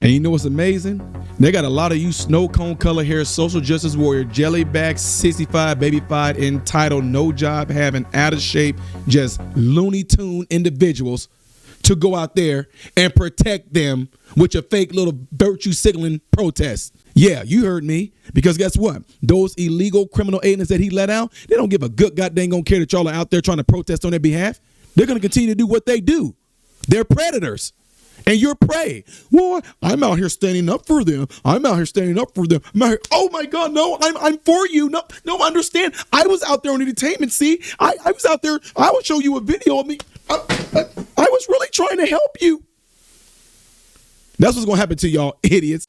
And you know what's amazing? They got a lot of you snow cone color hair, social justice warrior, jellyback, sissified, babyfied, entitled, no job having, out of shape, just Looney Tune individuals to go out there and protect them with your fake little virtue signaling protests. Yeah, you heard me. Because guess what? Those illegal criminal aliens that he let out, they don't give a good goddamn gonna care that y'all are out there trying to protest on their behalf. They're going to continue to do what they do. They're predators. And you're prey. Well, I'm out here standing up for them. I'm out here standing up for them. I'm out here, oh my God, no, I'm for you. No, understand. I was out there on entertainment. See, I was out there. I will show you a video of me. I was really trying to help you. That's what's going to happen to y'all idiots.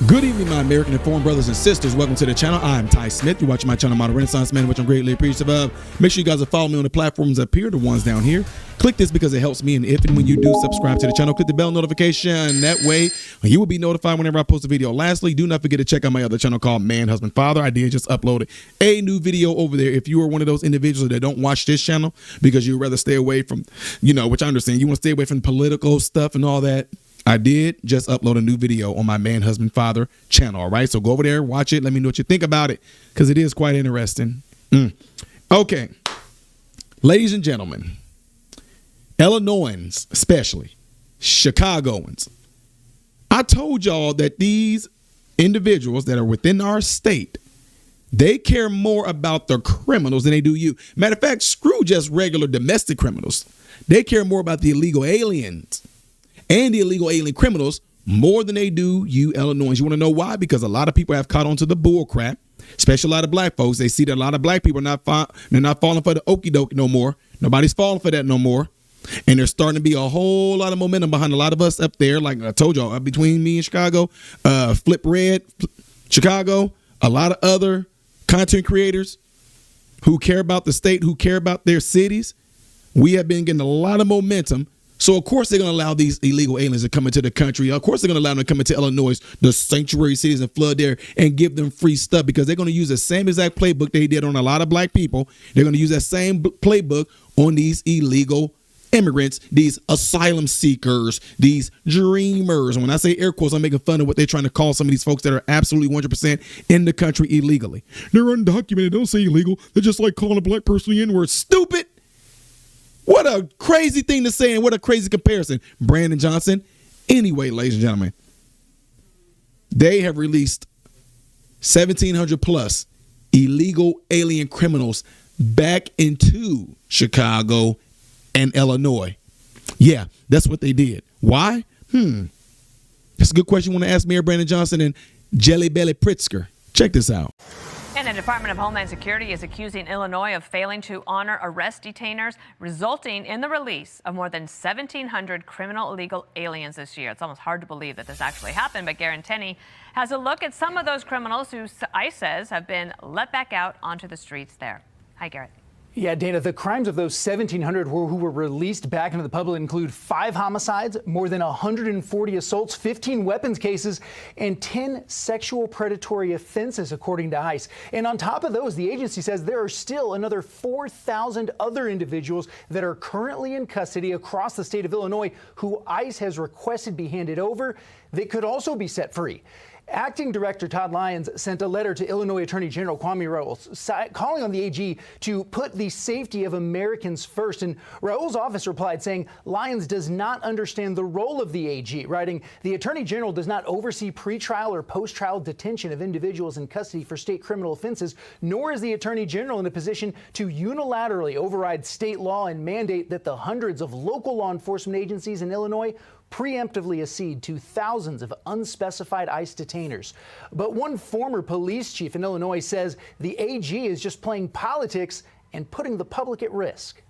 Good evening, my American informed brothers and sisters. Welcome to the channel. I'm Ty Smith. You're watching my channel, Modern Renaissance Man, which I'm greatly appreciative of. Make sure you guys are following me on the platforms up here, the ones down here. Click this because it helps me. And if and when you do subscribe to the channel, click the bell notification. That way, you will be notified whenever I post a video. Lastly, do not forget to check out my other channel called Man, Husband, Father. I did just upload a new video over there. If you are one of those individuals that don't watch this channel because you'd rather stay away from, which I understand, you want to stay away from political stuff and all that. I did just upload a new video on my Man, Husband, Father channel. All right. So go over there, watch it. Let me know what you think about it because it is quite interesting. Okay. Ladies and gentlemen, Illinoisans, especially Chicagoans, I told y'all that these individuals that are within our state, they care more about the criminals than they do you. Matter of fact, screw just regular domestic criminals. They care more about the illegal aliens and the illegal alien criminals more than they do you Illinoisans. You want to know why? Because a lot of people have caught on to the bull crap, especially a lot of black folks. They see that a lot of black people are they're not falling for the okie dokie no more. Nobody's falling for that no more. And there's starting to be a whole lot of momentum behind a lot of us up there. Like I told y'all, between me and Chicago, Flip Red, Chicago, a lot of other content creators who care about the state, who care about their cities. We have been getting a lot of momentum. So, of course, they're going to allow these illegal aliens to come into the country. Of course, they're going to allow them to come into Illinois, the sanctuary cities, and flood there and give them free stuff because they're going to use the same exact playbook they did on a lot of black people. They're going to use that same playbook on these illegal immigrants, these asylum seekers, these dreamers. And when I say air quotes, I'm making fun of what they're trying to call some of these folks that are absolutely 100% in the country illegally. They're undocumented. Don't say illegal. They're just like calling a black person the N-word. Stupid. What a crazy thing to say and what a crazy comparison, Brandon Johnson. Anyway, ladies and gentlemen, they have released 1,700 plus illegal alien criminals back into Chicago and Illinois. Yeah, that's what they did. Why? That's a good question you want to ask Mayor Brandon Johnson and Jelly Belly Prizker. Check this out. And the Department of Homeland Security is accusing Illinois of failing to honor arrest detainers, resulting in the release of more than 1,700 criminal illegal aliens this year. It's almost hard to believe that this actually happened, but Garrett Tenney has a look at some of those criminals who ICE says have been let back out onto the streets there. Hi, Garrett. Yeah, Dana, the crimes of those 1,700 who were released back into the public include 5 homicides, more than 140 assaults, 15 weapons cases, and 10 sexual predatory offenses, according to ICE. And on top of those, the agency says there are still another 4,000 other individuals that are currently in custody across the state of Illinois who ICE has requested be handed over that could also be set free. Acting Director Todd Lyons sent a letter to Illinois Attorney General Kwame Raoul calling on the AG to put the safety of Americans first. And Raoul's office replied saying Lyons does not understand the role of the AG, writing, "The Attorney General does not oversee pretrial or post-trial detention of individuals in custody for state criminal offenses, nor is the Attorney General in a position to unilaterally override state law and mandate that the hundreds of local law enforcement agencies in Illinois preemptively accede to thousands of unspecified ICE detainers." But one former police chief in Illinois says the AG is just playing politics and putting the public at risk.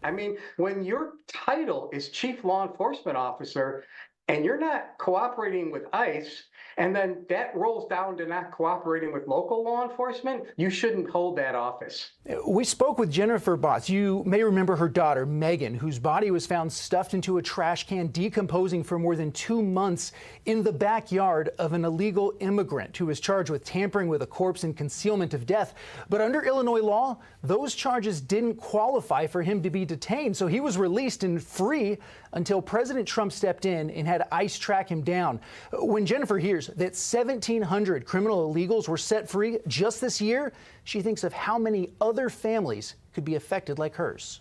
I mean, when your title is chief law enforcement officer and you're not cooperating with ICE and then that rolls down to not cooperating with local law enforcement, you shouldn't hold that office. We spoke with Jennifer Botts. You may remember her daughter, Megan, whose body was found stuffed into a trash can, decomposing for more than 2 months in the backyard of an illegal immigrant who was charged with tampering with a corpse and concealment of death. But under Illinois law, those charges didn't qualify for him to be detained, so he was released and free until President Trump stepped in and had ICE track him down. When Jennifer hears that 1,700 criminal illegals were set free just this year, she thinks of how many other families could be affected like hers.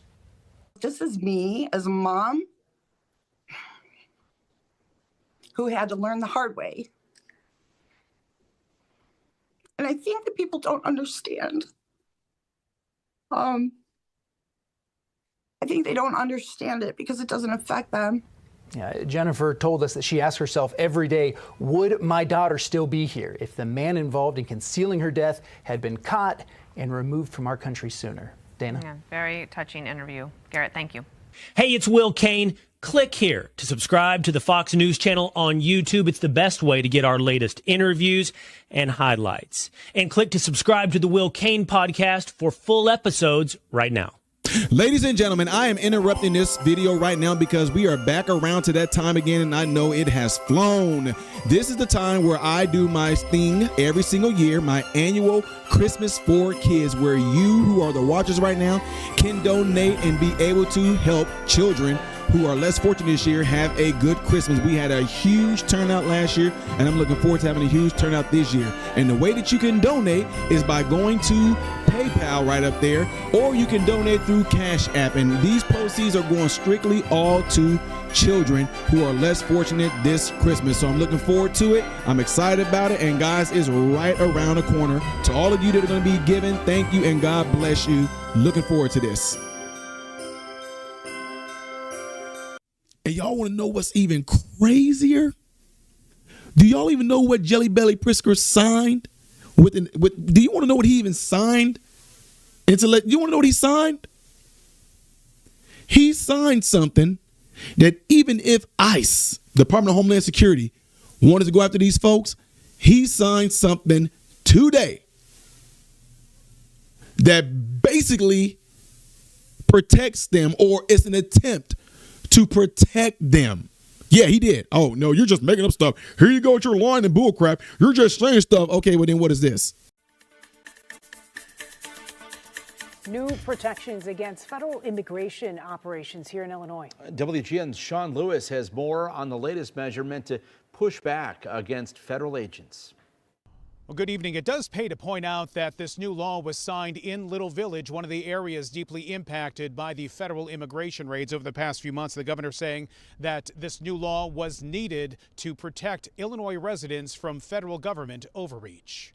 This is me as a mom who had to learn the hard way. And I think that people don't understand. I think they don't understand it because it doesn't affect them. Yeah, Jennifer told us that she asks herself every day, would my daughter still be here if the man involved in concealing her death had been caught and removed from our country sooner? Dana? Yeah, very touching interview. Garrett, thank you. Hey, it's Will Kane. Click here to subscribe to the Fox News channel on YouTube. It's the best way to get our latest interviews and highlights. And click to subscribe to the Will Kane podcast for full episodes right now. Ladies and gentlemen, I am interrupting this video right now because we are back around to that time again, and I know it has flown. This is the time where I do my thing every single year, my annual Christmas for Kids, where you who are the watchers right now can donate and be able to help children who are less fortunate this year have a good Christmas. We had a huge turnout last year, and I'm looking forward to having a huge turnout this year. And the way that you can donate is by going to PayPal right up there, or you can donate through Cash App. And these proceeds are going strictly all to children who are less fortunate this Christmas. So I'm looking forward to it. I'm excited about it. And guys, it's right around the corner. To all of you that are going to be giving, thank you and God bless you. Looking forward to this. And y'all want to know what's even crazier? Do y'all even know what Jelly Belly Prizker signed? Do you want to know what he even signed? You want to know what he signed? He signed something that even if ICE, Department of Homeland Security, wanted to go after these folks, he signed something today that basically protects them, or it's an attempt to protect them. Yeah, he did. Oh, no, you're just making up stuff. Here you go with your lying and bullcrap. You're just saying stuff. Okay, well, then what is this? New protections against federal immigration operations here in Illinois. WGN's Sean Lewis has more on the latest measure meant to push back against federal agents. Well, good evening. It does pay to point out that this new law was signed in Little Village, one of the areas deeply impacted by the federal immigration raids over the past few months. The governor saying that this new law was needed to protect Illinois residents from federal government overreach.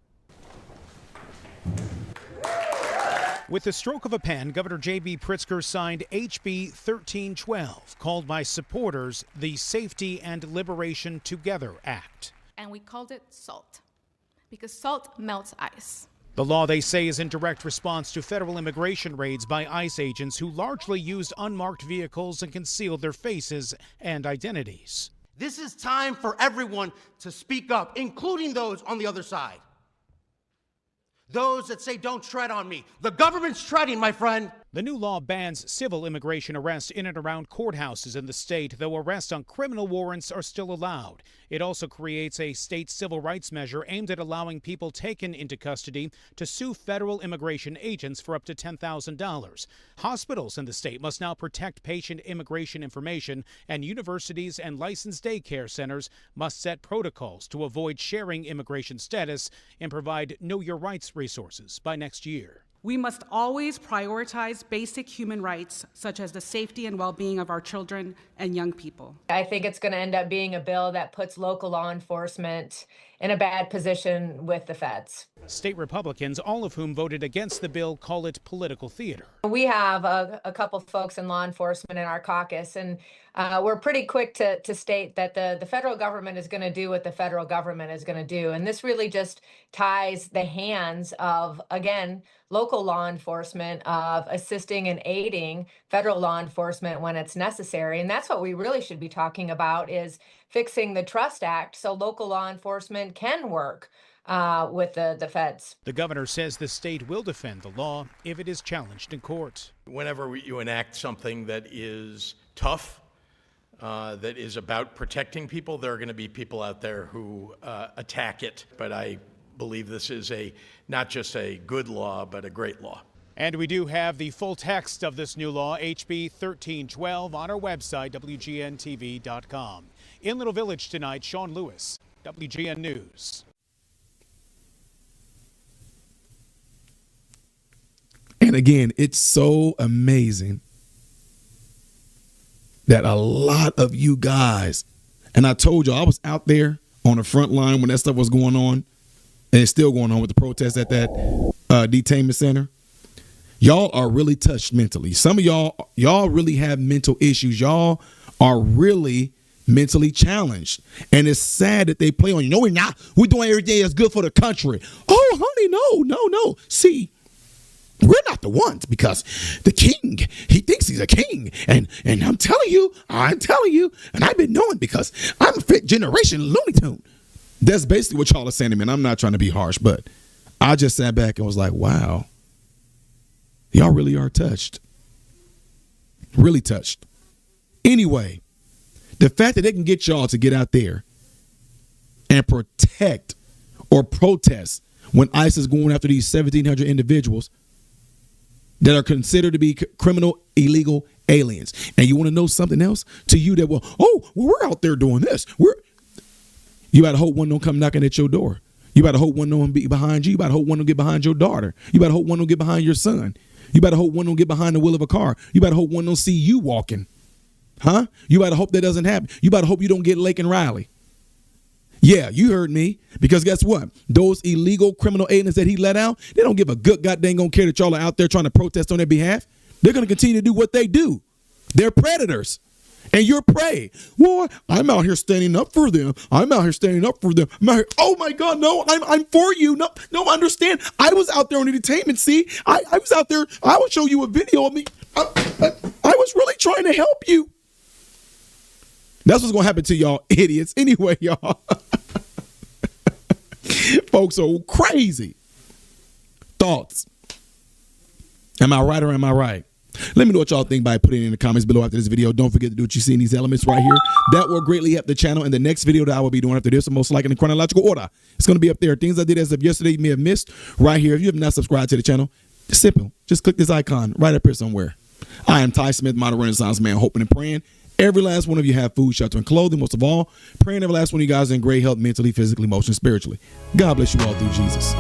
With the stroke of a pen, Governor J.B. Prizker signed HB 1312, called by supporters the Safety and Liberation Together Act. And we called it SALT, because salt melts ice. The law, they say, is in direct response to federal immigration raids by ICE agents who largely used unmarked vehicles and concealed their faces and identities. This is time for everyone to speak up, including those on the other side. Those that say, don't tread on me. The government's treading, my friend. The new law bans civil immigration arrests in and around courthouses in the state, though arrests on criminal warrants are still allowed. It also creates a state civil rights measure aimed at allowing people taken into custody to sue federal immigration agents for up to $10,000. Hospitals in the state must now protect patient immigration information, and universities and licensed daycare centers must set protocols to avoid sharing immigration status and provide Know Your Rights resources by next year. We must always prioritize basic human rights, such as the safety and well-being of our children and young people. I think it's going to end up being a bill that puts local law enforcement in a bad position with the feds. State Republicans, all of whom voted against the bill, call it political theater. We have a couple folks in law enforcement in our caucus, and we're pretty quick to state that the federal government is going to do what the federal government is going to do. And this really just ties the hands of, again, local local law enforcement of assisting and aiding federal law enforcement when it's necessary. And that's what we really should be talking about, is fixing the Trust Act so local law enforcement can work with the feds. The governor says the state will defend the law if it is challenged in court. Whenever you enact something that is tough, that is about protecting people, there are going to be people out there who attack it. But I believe this is not just a good law, but a great law. And we do have the full text of this new law, HB 1312, on our website, WGNTV.com. In Little Village tonight, Sean Lewis, WGN News. And again, it's so amazing that a lot of you guys, and I told you I was out there on the front line when that stuff was going on, and it's still going on with the protests at that detainment center. Y'all are really touched mentally. Some of y'all really have mental issues. Y'all are really mentally challenged. And it's sad that they play on you. No, we're not. We're doing everything that's good for the country. Oh, honey, no. See, we're not the ones, because the king, he thinks he's a king. And I'm telling you, and I've been knowing because I'm a fifth generation Looney Tune. That's basically what y'all are saying to me. And I'm not trying to be harsh, but I just sat back and was like, wow, y'all really are touched. Really touched. Anyway, the fact that they can get y'all to get out there and protect or protest when ICE is going after these 1,700 individuals that are considered to be criminal, illegal aliens. And you want to know something else? To you that, we're out there doing this. You better hope one don't come knocking at your door. You better hope one don't be behind you. You better hope one don't get behind your daughter. You better hope one don't get behind your son. You better hope one don't get behind the wheel of a car. You better hope one don't see you walking. Huh? You better hope that doesn't happen. You better hope you don't get Lake and Riley. Yeah, you heard me. Because guess what? Those illegal criminal aliens that he let out, they don't give a good goddamn gonna care that y'all are out there trying to protest on their behalf. They're going to continue to do what they do. They're predators. And you're prey. Well, I'm out here standing up for them. I'm out here. Oh my God, no, I'm for you. No, understand. I was out there on the detainment. See, I was out there. I will show you a video of me. I was really trying to help you. That's what's going to happen to y'all idiots. Anyway, y'all. Folks are crazy. Thoughts. Am I right or am I right? Let me know what y'all think by putting it in the comments below after this video. Don't forget to do what you see in these elements right here. That will greatly help the channel. And the next video that I will be doing after this, most likely in chronological order, it's going to be up there. Things I did as of yesterday you may have missed right here. If you have not subscribed to the channel, it's simple. Just click this icon right up here somewhere. I am Ty Smith, modern Renaissance man, hoping and praying every last one of you have food, shelter, and clothing. Most of all, praying every last one of you guys in great health, mentally, physically, emotionally, spiritually. God bless you all through Jesus.